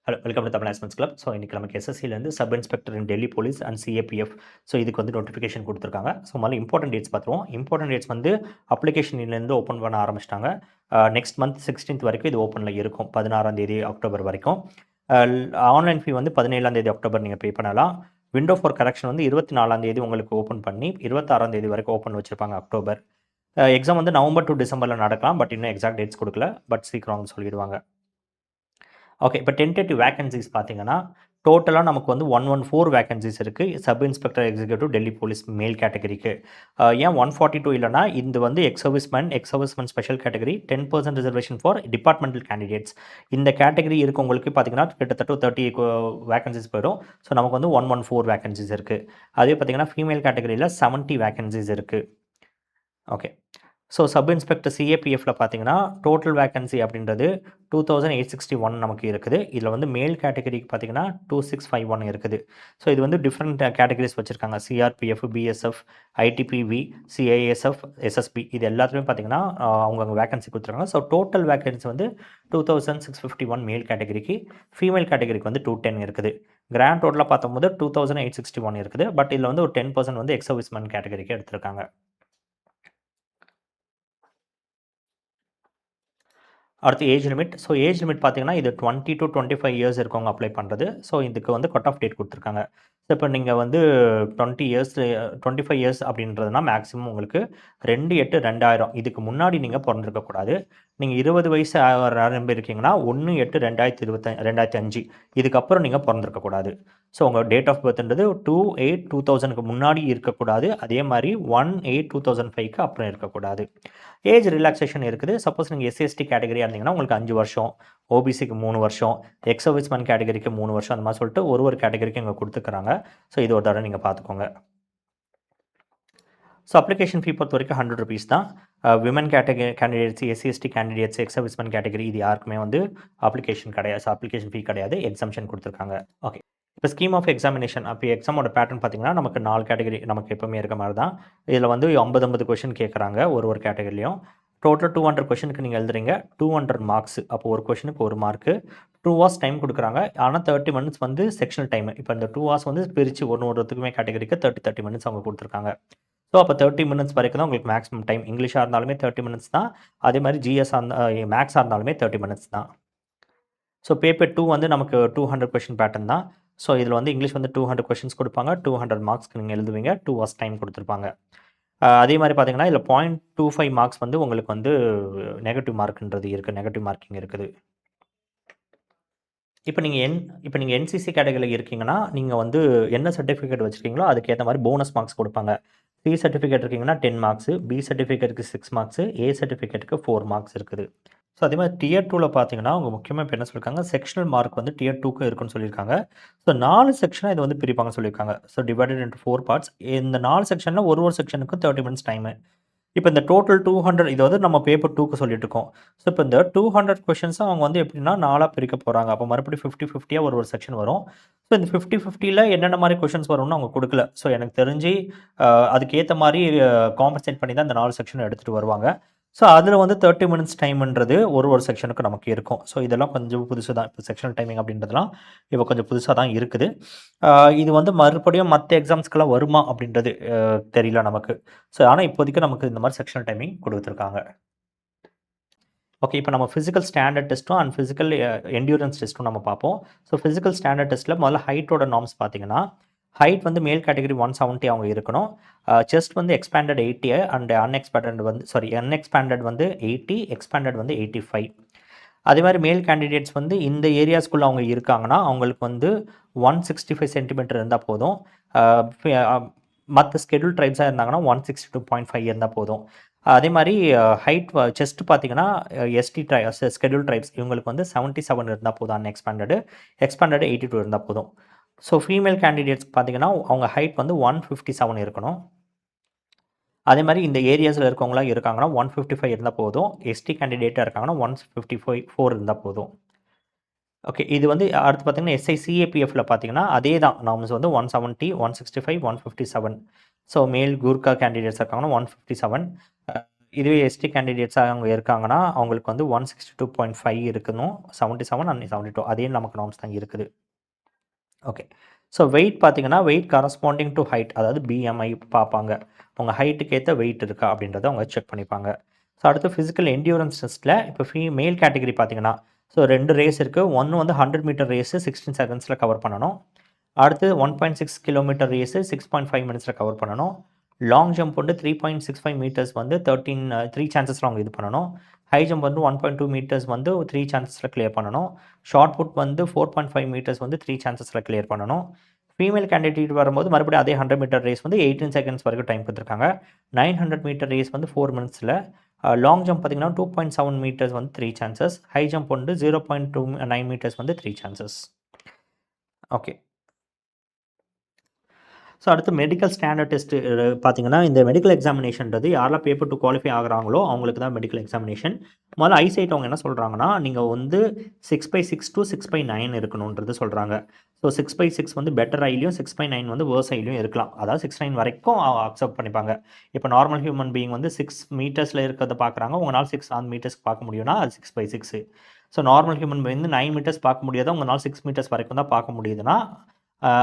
Hello welcome to Tamil assessments club. So இன்றைக்கி நமக்கு எஸ்எஸ்சிலேருந்து sub inspector in Delhi police and CAPF so இதுக்கு வந்து நோட்டிஃபிகேஷன் கொடுத்துருக்காங்க. ஸோ முதல்ல இம்பார்ட்டன்ட் டேட்ஸ் பார்த்துருவோம். இம்பார்ட்டன்ட் டேட்ஸ் வந்து அப்ளிகேஷன்லேருந்து ஓப்பன் பண்ண ஆரம்பிச்சிட்டாங்க. நெக்ஸ்ட் மந்த் 16th வரைக்கும் இது ஓப்பனில் இருக்கும். 16ஆம் தேதி அக்டோபர் வரைக்கும். ஆன்லைன் ஃபீ வந்து 17ஆம் தேதி அக்டோபர் நீங்கள் பே பண்ணலாம். விண்டோ ஃபார் கரெக்ஷன் வந்து 24ஆம் தேதி உங்களுக்கு ஓப்பன் பண்ணி 26ஆம் தேதி வரைக்கும் ஓப்பன் வச்சுருப்பாங்க அக்டோபர். எக்ஸாம் வந்து நவம்பர் டு டிசம்பரில் நடக்கலாம். பட் இன்னும் எக்ஸாக்ட் டேட்ஸ் கொடுக்கல. பட் சீக்கிரம் சொல்லிடுவாங்க. ஓகே, இப்போ டென்டேட்டிவ் வேகன்சிஸ் பார்த்தீங்கன்னா டோட்டலாக நமக்கு வந்து 114 வேகன்சிஸ் இருக்குது sub inspector executive Delhi police மேல் கேட்டகரிக்கு. ஏன் 142 இல்லைனா இது வந்து X serviceman special category 10% reservation for departmental candidates. இந்த கேட்டகரி இருக்கவங்களுக்கு பார்த்தீங்கன்னா கிட்டத்தட்ட 30 வேகன்சிஸ் போயிடும். ஸோ நமக்கு வந்து 114 வேகன்சிஸ் இருக்குது. அதே பார்த்தீங்கன்னா ஃபீமேல் கேட்டகரியில் 70 வேகன்சிஸ் இருக்குது. ஓகே, ஸோ சப் இன்ஸ்பெக்டர் சிஏபிஎஃப்பில் பார்த்தீங்கன்னா டோட்டல் வேகன்சி அப்படின்றது 2861 நமக்கு இருக்குது. இதில் வந்து மேல் கேட்டகரிக்கு பார்த்தீங்கன்னா 2651 இருக்குது. ஸோ இது வந்து டிஃப்ரெண்ட் கேட்டகரிஸ் வச்சுருக்காங்க. சிஆர்பிஎஃப், பிஎஸ்எஃப், ஐடிபிவி, சிஐஎஸ்எஃப், எஸ்எஸ்பி இது எல்லாத்துலேயும் பார்த்தீங்கன்னா அவங்க வேகன்சி கொடுத்துருக்காங்க. ஸோ டோட்டல் வேகன்சி வந்து 2651 மேல் கேட்டகரிக்கு, ஃபீமேல் கேட்டகரிக்கு வந்து 210 இருக்குது. கிராண்ட் டோட்டலாக பார்த்தம்போது 2861 இருக்குது. பட் இதில் வந்து ஒரு 10% வந்து எக்ஸ் சர்வீஸ்மேன் கேட்டகரிக்கு எடுத்திருக்காங்க. அடுத்து age limit. So age limit பார்த்தீங்கன்னா இது 20 to 25 இயர்ஸ் இருக்கவங்க அப்ளை பண்ணுறது. ஸோ இதுக்கு வந்து கட் ஆஃப் டேட் கொடுத்துருக்காங்க. ஸோ இப்போ நீங்கள் வந்து 25 இயர்ஸ் அப்படின்றதுனா மேக்ஸிமம் உங்களுக்கு 2/8/2000 இதுக்கு முன்னாடி நீங்கள் பிறந்திருக்கக்கூடாது. நீங்கள் 20 வயசு இருக்கீங்கன்னா 1/8/2025 இதுக்கப்புறம் நீங்கள் பிறந்திருக்கக்கூடாது. ஸோ உங்கள் டேட் ஆஃப் பர்த்ன்றது 2/8/2000க்கு முன்னாடி இருக்கக்கூடாது. அதே மாதிரி 1/8/2005க்கு அப்புறம் இருக்கக்கூடாது. ஏஜ் ரிலாக்ஸேஷன் இருக்குது. சப்போஸ் நீங்கள் எஸ்சிஎஸ்டி கேட்டகரியாக இருந்தீங்கன்னா உங்களுக்கு 5 வருஷம், ஓபிசிக்கு 3 வருஷம், எக்ஸ் சர்வீஸ்மேன் கேட்டகரிக்கு 3 வருஷம், அந்த மாதிரி சொல்லிட்டு ஒரு கேட்டகரிக்கு இங்கே கொடுத்துக்கிறாங்க. ஸோ இது ஒரு தடவை நீங்கள் பார்த்துக்கோங்க. ஸோ அப்ளிகேஷன் ஃபீ பொறுத்த வரைக்கும் 100 rupees தான். Women candidates, SC ST candidates, X serviceman category இது யாருக்குமே வந்து அப்ளிகேஷன் கிடையாது. அப்ளிகேஷன் ஃபீ கிடையாது. எக்ஸம்ஷன் கொடுத்துருக்காங்க. ஓகே, இப்போ ஸ்கீம் ஆஃப் எக்ஸாமினேஷன் அப்போ எக்ஸாமோட பேட்டர்ன் பார்த்தீங்கன்னா நமக்கு 4 கேட்டகரி நமக்கு எப்போவுமே இருக்க மாதிரி தான். இதில் வந்து 50 கொஷின் கேட்குறாங்க ஒரு கேட்டகரிலையும். டோட்டல் 200 கொஷனுக்கு நீங்கள் எழுதுறீங்க. 200 மார்க்ஸ். அப்போ ஒரு கொஷனுக்கு 1 மார்க்கு. 2 hours டைம் கொடுக்குறாங்க. ஆனால் 30 minutes வந்து செக்ஷனல் டைம். இப்போ இந்த 2 hours வந்து பிரித்து ஒருத்துக்குமே கேட்டகரிக்கு 30 minutes அவங்க கொடுத்துருக்காங்க. ஸோ அப்போ 30 minutes வரைக்கும் தான் உங்களுக்கு மேக்ஸிமம் டைம். இங்கிலீஷாக இருந்தாலுமே 30 minutes தான். அதே மாதிரி ஜிஎஸ்ஸாக இருந்தால் மேக்ஸாக இருந்தாலுமே 30 minutes தான். ஸோ பேப்பர் 2 வந்து நமக்கு 200 கொஷின் பேட்டர்ன் தான். ஸோ இதில் வந்து இங்கிலீஷ் வந்து 200 கொஷின்ஸ் கொடுப்பாங்க. 200 மார்க்ஸ்க்கு நீங்கள் எழுதுவீங்க. 2 hours டைம் கொடுத்துருப்பாங்க. அதே மாதிரி பார்த்தீங்கன்னா இதில் 0.25 மார்க்ஸ் வந்து உங்களுக்கு வந்து நெகட்டிவ் மார்க்ன்றது இருக்குது. நெகட்டிவ் மார்க்கிங் இருக்குது. இப்போ நீங்கள் என்சிசி கேட்டகரியில் இருக்கீங்கன்னா நீங்கள் வந்து என்ன சர்டிஃபிகேட் வச்சுருக்கீங்களோ அதுக்கேற்ற மாதிரி போனஸ் மார்க்ஸ் கொடுப்பாங்க. சி சர்டிஃபிகேட் இருக்கீங்கன்னா 10 மார்க்ஸு, பி சர்டிஃபிகேட்டுக்கு 6 மார்க்ஸு, ஏ சர்டிஃபிகேட்டுக்கு 4 மார்க்ஸ் இருக்குது. ஸோ அதே மாதிரி டியர் 2ல் பார்த்தீங்கன்னா அவங்க முக்கியமாக இப்போ என்ன சொல்லியிருக்காங்க, செக்ஷனல் மார்க் வந்து டியர் 2க்கு இருக்குன்னு சொல்லியிருக்காங்க. ஸோ 4 செக்ஷனாக இது வந்து பிரிப்பாங்க சொல்லியிருக்காங்க. So divided into 4 parts. இந்த 4 செக்ஷனில் ஒரு செக்ஷனுக்கும் 30 minutes டைமு. இப்போ இந்த டோட்டல் 200 இது வந்து நம்ம பேப்பர் 2க்கு சொல்லிட்டு இருக்கோம். ஸோ இப்போ இந்த 200 கொஷின்ஸும் அவங்க வந்து எப்படின்னா 4ஆக பிரிக்க போகிறாங்க. அப்போ மறுபடியும் 50-50யாக ஒரு செக்ஷன் வரும். ஸோ இந்த 50-50யில் என்னென்ன மாதிரி கொஷின்ஸ் வரும்னு அவங்க கொடுக்கல. ஸோ எனக்கு தெரிஞ்சு அதுக்கேற்ற மாதிரி காம்பன்சேட் பண்ணி தான் இந்த 4 செக்ஷன் எடுத்துகிட்டு வருவாங்க. ஸோ அதில் வந்து 30 minutes டைம்ன்றது ஒரு செக்ஷனுக்கு நமக்கு இருக்கும். ஸோ இதெல்லாம் கொஞ்சம் புதுசு தான். இப்போ செக்ஷனல் டைமிங் அப்படின்றதுலாம் இப்போ கொஞ்சம் புதுசாக தான் இருக்குது. இது வந்து மறுபடியும் மற்ற எக்ஸாம்ஸ்க்கெல்லாம் வருமா அப்படின்றது தெரியல நமக்கு. ஸோ ஆனால் இப்போதைக்கு நமக்கு இந்த மாதிரி செக்ஷனல் டைமிங் கொடுத்துருக்காங்க. ஓகே, இப்போ நம்ம ஃபிசிக்கல் ஸ்டாண்டர்ட் டெஸ்ட்டும் அண்ட் ஃபிசிக்கல் என்டியூரன்ஸ் டெஸ்ட்டும் நம்ம பார்ப்போம். ஸோ ஃபிசிக்கல் ஸ்டாண்டர்ட் டெஸ்ட்டில் முதல்ல ஹைட்டோட நார்ம்ஸ் பார்த்தீங்கன்னா ஹைட் வந்து மேல் கேட்டகரி 170 அவங்க இருக்கணும். செஸ்ட் வந்து எக்ஸ்பேண்டட் 80 அண்ட் அன்எக்ஸ்பேண்டட் வந்து 80, எக்ஸ்பேண்டட் வந்து 85. அதே மாதிரி மேல் கேண்டிடேட்ஸ் வந்து இந்த ஏரியாஸ்குள்ளே அவங்க இருக்காங்கன்னா அவங்களுக்கு வந்து 165 சென்டிமீட்டர் இருந்தால் போதும். மற்ற ஸ்கெடியூல் ட்ரைப்ஸாக இருந்தாங்கன்னா 162.5 இருந்தால் போதும். அதே மாதிரி ஹைட் செஸ்ட் பார்த்தீங்கன்னா எஸ்டி ஸ்கெடியூல் ட்ரைப்ஸ் இவங்களுக்கு வந்து 77 இருந்தால் போதும். அன்எக்ஸ்பேண்டடு, எக்ஸ்பேண்டட் 82 இருந்தால் போதும். ஸோ ஃபீமேல் கேண்டிடேட்ஸ் பார்த்தீங்கன்னா அவங்க ஹைட் வந்து 157 இருக்கணும். அதே மாதிரி இந்த ஏரியாஸில் இருக்கவங்களாம் இருக்காங்கன்னா 155 இருந்தால் போதும். எஸ்டி கேண்டிடேட்டாக இருக்காங்கன்னா 154 இருந்தால் போதும். ஓகே, இது வந்து அடுத்து பார்த்தீங்கன்னா எஸ்ஐ சிஏபிஎஃப்பில் பார்த்தீங்கன்னா அதே தான் நார்ம்ஸ் வந்து 170, 165, 157. ஸோ மேல் கூர்க்கா கேண்டிடேட்ஸ் இருக்காங்கன்னா 157. இதுவே எஸ்டி கேண்டிடேட்ஸாக அவங்க இருக்காங்கன்னா அவங்களுக்கு வந்து 162.5 இருக்கணும், 77 அண்ட் 72 அதே நமக்கு நார்ம்ஸ் தான் இருக்குது. ஓகே. ஸோ வெயிட் பார்த்தீங்கன்னா, வெயிட் கரஸ்பாண்டிங் டு ஹைட் அதாவது பிஎம்ஐ பார்ப்பாங்க. உங்கள் ஹைட்டுக்கு ஏற்ற வெயிட் இருக்கா அப்படின்றத அவங்க செக் பண்ணிப்பாங்க. ஸோ அடுத்து ஃபிசிக்கல் என்டியூரன்ஸ் டெஸ்ட்டில் இப்போ மேல் கேட்டகரி பார்த்தீங்கன்னா, ஸோ 2 ரேஸ் இருக்குது. ஒன்று வந்து 100 மீட்டர் ரேஸு 16 செகண்ட்ஸில் கவர் பண்ணணும். அடுத்து 1.6 கிலோமீட்டர் ரேஸு 6.5 மினிட்ஸில் கவர் பண்ணணும். லாங் ஜம்ப் வந்து 3.65 மீட்டர்ஸ் வந்து 3 சான்சஸில் அவங்க இது பண்ணணும். ஹை ஜம்ப் வந்து 1.2 மீட்டர்ஸ் வந்து 3 சான்சஸில் கிளியர் பண்ணணும். ஷார்ட் புட் வந்து 4.5 மீட்டர்ஸ் வந்து 3 சான்சஸில் கிளியர் பண்ணணும். ஃபீமேல் கேண்டிடேட் வரும்போது மறுபடியும் அதே 100 மீட்டர் ரேஸ் வந்து 18 செகண்ட்ஸ் வரைக்கும் டைம் கொடுத்துருக்காங்க. 900 மீட்டர் ரேஸ் வந்து 4 மினிட்ஸில். லாங் ஜம்ப் பார்த்தீங்கன்னா 2.7 மீட்டர்ஸ் வந்து 3 சான்சஸ். ஹை ஜம்ப் வந்து 0.29 மீட்டர்ஸ் வந்து 3 சான்சஸ். ஓகே. ஸோ அடுத்து மெடிக்கல் ஸ்டாண்டர்ட் டெஸ்ட்டு பார்த்தீங்கன்னா, இந்த மெடிக்கல் எக்ஸாமினேஷன்றது யாரெல்லாம் பேப்பர் 2 குவாலிஃபை ஆகுறாங்களோ அவங்களுக்கு தான் மெடிக்கல் எக்ஸாமினேஷன். முதல்ல ஐசைட் அவங்க என்ன சொல்கிறாங்கன்னா, நீங்கள் வந்து 6/6 to 6/9 இருக்கணுன்றது சொல்கிறாங்க. ஸோ 6/6 வந்து பெட்டர் ஐலையும் 6/9 வந்து வேர்ஸ் ஐலையும் இருக்கலாம். அதாவது 6/9 வரைக்கும் அக்செப்ட் பண்ணிப்பாங்க. இப்போ நார்மல் ஹியூமன் பீயிங் வந்து 6 மீட்டர்ஸில் இருக்கிறத பார்க்குறாங்க. உங்களால் 6 மீட்டர்ஸ் பார்க்க முடியும்னா அது 6/6. ஸோ நார்மல் ஹியூமன் பீயிங் வந்து 9 மீட்டர்ஸ் பார்க்க முடியாத உங்களால் 6 மீட்டர்ஸ் வரைக்கும் தான் பார்க்க முடியுதுன்னா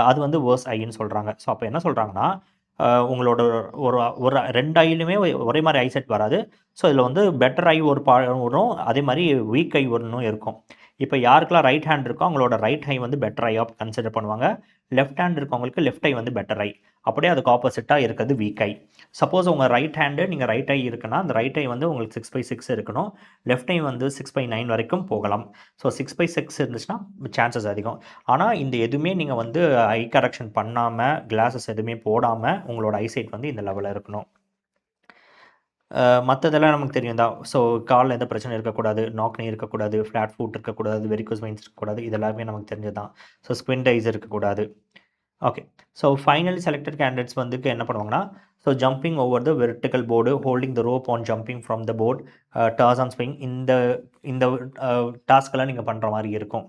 அது வந்து வேர்ஸ் ஐன்னு சொல்கிறாங்க. ஸோ அப்போ என்ன சொல்கிறாங்கன்னா, உங்களோட ஒரு ஒரு 2 ஐலையுமே ஒரே மாதிரி ஐசெட் வராது. ஸோ இதில் வந்து பெட்டர் ஐ ஒரு வரும், அதே மாதிரி வீக் ஐ ஒன்றும் இருக்கும். இப்போ யாருக்கெல்லாம் ரைட் ஹேண்ட் இருக்கோ அவங்களோட ரைட் ஐ வந்து பெட்டர் ஐயாக கன்சிடர் பண்ணுவாங்க. லெஃப்ட் ஹேண்ட் இருக்கவங்களுக்கு லெஃப்ட் ஐ வந்து பெட்டர் ஐ. அப்படியே அதுக்கு ஆப்போசிட்டாக இருக்கிறது வீக் ஐ. சப்போஸ் உங்கள் ரைட் ஹேண்டு நீங்கள் ரைட் ஐ இருக்குன்னா அந்த ரைட் ஐ வந்து உங்களுக்கு 6/6 இருக்கணும். லெஃப்ட் ஐ வந்து 6/9 வரைக்கும் போகலாம். ஸோ 6/6 இருந்துச்சுன்னா சான்சஸ் அதிகம். ஆனால் இந்த எதுவுமே நீங்கள் வந்து ஐ கரெக்ஷன் பண்ணாமல் கிளாஸஸ் எதுவுமே போடாமல் உங்களோட ஐசைட் வந்து இந்த லெவலில் இருக்கணும். மற்றதெல்லாம் நமக்கு தெரியும் தான். ஸோ காலில் எந்த பிரச்சனை இருக்கக்கூடாது, நாக் நீ இருக்கக்கூடாது, ஃப்ளாட் ஃபுட் இருக்கக்கூடாது, வெரிகோஸ் வெயின்ஸ் இருக்கக்கூடாது. இது எல்லாமே நமக்கு தெரிஞ்சது தான். ஸோ ஸ்குவிண்ட் ஐஸ் இருக்கக்கூடாது. Okay. So finally selected candidates வந்து என்ன பண்ணுவாங்கன்னா, so jumping over the vertical board, holding the rope on jumping from the board, toss on swing இந்த இந்த டாஸ்க்கெல்லாம் நீங்கள் பண்ணுற மாதிரி இருக்கும்.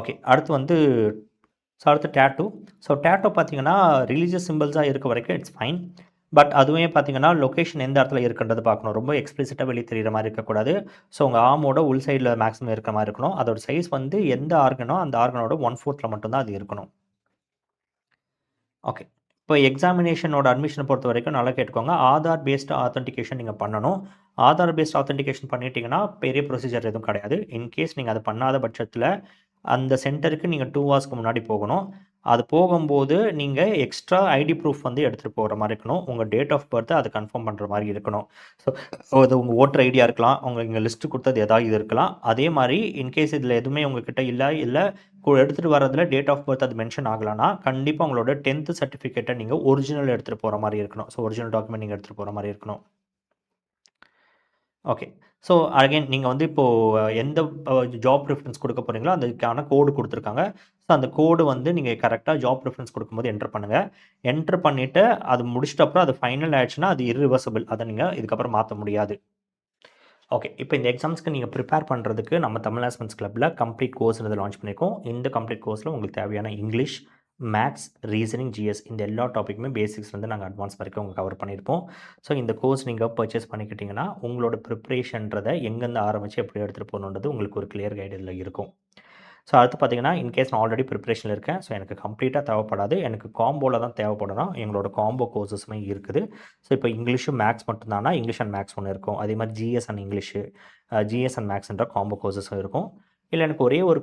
ஓகே. அடுத்து வந்து அடுத்து டேட்டூ. ஸோ டேட்டூ பார்த்தீங்கன்னா ரிலீஜியஸ் சிம்பிள்ஸாக இருக்க வரைக்கும் இட்ஸ் ஃபைன். பட் அதுவே பார்த்தீங்கன்னா லொக்கேஷன் எந்த இடத்துல இருக்குன்றது பார்க்கணும். ரொம்ப எக்ஸ்பிளிசிட்டாக வெளியே தெரிகிற மாதிரி இருக்கக்கூடாது. ஸோ உங்கள் ஆர்மோட உள் சைடில் மேக்ஸிமம் இருக்கிற மாதிரி இருக்கணும். அதோட சைஸ் வந்து எந்த ஆர்கனோ அந்த ஆர்கனோட 1/4 மட்டும்தான் அது இருக்கணும். ஓகே. இப்போ எக்ஸாமினேஷனோட அட்மிஷனை பொறுத்த வரைக்கும் நல்லா கேட்டுக்கோங்க. ஆதார் பேஸ்டு ஆத்தென்டிகேஷன் நீங்கள் பண்ணணும். ஆதார் பேஸ்ட் ஆத்தென்டிகேஷன் பண்ணிட்டீங்கன்னா பெரிய ப்ரொசீஜர் எதுவும் கிடையாது. இன்கேஸ் நீங்கள் அதை பண்ணாத பட்சத்தில் அந்த சென்டருக்கு நீங்கள் 2 ஹவர்ஸ்க்கு முன்னாடி போகணும். அது போகும்போது நீங்கள் எக்ஸ்ட்ரா ஐடி ப்ரூஃப் வந்து எடுத்துகிட்டு போகிற மாதிரி இருக்கணும். உங்கள் டேட் ஆஃப் பர்த்தை அதை கன்ஃபார்ம் பண்ணுற மாதிரி இருக்கணும். ஸோ அது உங்கள் ஓட்டர் ஐடியா இருக்கலாம், அவங்க இங்கே லிஸ்ட்டு கொடுத்தது ஏதாவது இது இருக்கலாம். அதே மாதிரி இன்கேஸ் இதில் எதுவுமே உங்ககிட்ட இல்லை எடுத்துகிட்டு வரதில் டேட் ஆஃப் பர்த் அது மென்ஷன் ஆகலைன்னா கண்டிப்பாக உங்களோட 10th சர்டிஃபிகேட்டை நீங்கள் ஒரிஜினல் எடுத்துகிட்டு போகிற மாதிரி இருக்கணும். ஸோ ஒரிஜினல் டாக்குமெண்ட் நீங்கள் எடுத்துகிட்டு போகிற மாதிரி இருக்கணும். ஓகே. ஸோ அகைன் நீங்கள் வந்து இப்போது எந்த ஜாப் ப்ரிஃபரன்ஸ் கொடுக்க போகிறீங்களோ அதுக்கான கோடு கொடுத்துருக்காங்க. ஸோ அந்த கோடு வந்து நீங்கள் கரெக்டாக ஜாப் ப்ரிஃபரன்ஸ் கொடுக்கும்போது என்டர் பண்ணுங்கள். என்டர் பண்ணிவிட்டு அது முடிச்சிட்ட அப்புறம் அது ஃபைனல் ஆயிடுச்சுன்னா அது இர்ரிவர்சிபிள். அதை நீங்கள் இதுக்கப்புறம் மாற்ற முடியாது. ஓகே. இப்போ இந்த எக்ஸாம்ஸ்க்கு நீங்கள் ப்ரிப்பேர் பண்ணுறதுக்கு நம்ம தமிழ் ஆஸ்பிரண்ட்ஸ் கிளப்பில் கம்ப்ளீட் கோர்ஸ்ன்றதை லான்ச் பண்ணியிருக்கோம். இந்த கம்ப்ளீட் கோர்ஸில் உங்களுக்கு தேவையான இங்கிலீஷ், மேக்ஸ், ரீசனிங், ஜிஎஸ் இந்த எல்லா டாப்பிக்குமே பேசிக்ஸ் வந்து நாங்கள் அட்வான்ஸ் வரைக்கும் உங்களுக்கு கவர் பண்ணியிருப்போம். ஸோ இந்த கோர்ஸ் நீங்கள் பர்ச்சேஸ் பண்ணிக்கிட்டிங்கன்னா உங்களோட ப்ரிப்ரேஷன்றதை எங்கேருந்து ஆரம்பித்து எப்படி எடுத்துகிட்டு போகணுன்றது உங்களுக்கு ஒரு கிளியர் கைடு இதில் இருக்கும். ஸோ அடுத்து பார்த்தீங்கன்னா இன்கேஸ் நான் ஆல்ரெடி ப்ரிப்ரேஷனில் இருக்கேன். ஸோ எனக்கு கம்ப்ளீட்டாக தேவைப்படாது, எனக்கு காம்போவில் தான் தேவைப்படணும். எங்களோட காம்போ கோர்சஸுமே இருக்குது. ஸோ இப்போ இங்கிலீஷும் மேக்ஸ் மட்டும்தானா இங்கிலீஷ் அண்ட் மேக்ஸ் ஒன்று இருக்கும். அதே மாதிரி GS and English, GS and மேக்ஸ்ன்ற காம்போ கோர்சஸும் இருக்கும். இல்லை எனக்கு ஒரே ஒரு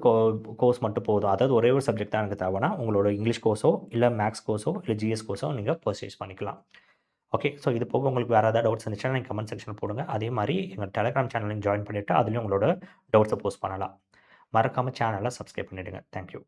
கோர்ஸ் மட்டும் போதும், அதாவது ஒரே ஒரு சப்ஜெக்ட் தான் எனக்கு தேவைன்னா உங்களோட இங்கிலீஷ் கோர்ஸோ இல்லை மேக்ஸ் கோர்ஸோ இல்லை ஜிஎஸ் கோர்ஸோ நீங்கள் பர்ச்சேஸ் பண்ணிக்கலாம். ஓகே. ஸோ இது போக உங்களுக்கு வேறு ஏதாவது டவுட்ஸ் இருந்துச்சுன்னா நீங்கள் கமெண்ட் செக்ஷனில் போடுங்க. அதே மாதிரி எங்கள் டெலிகிராம் சேனலையும் ஜாயின் பண்ணிவிட்டு அதுலேயும் உங்களோட டவுட்ஸை போஸ்ட் பண்ணலாம். மறக்காமல் சேனலை சப்ஸ்கிரைப் பண்ணிவிடுங்க. தேங்க்யூ.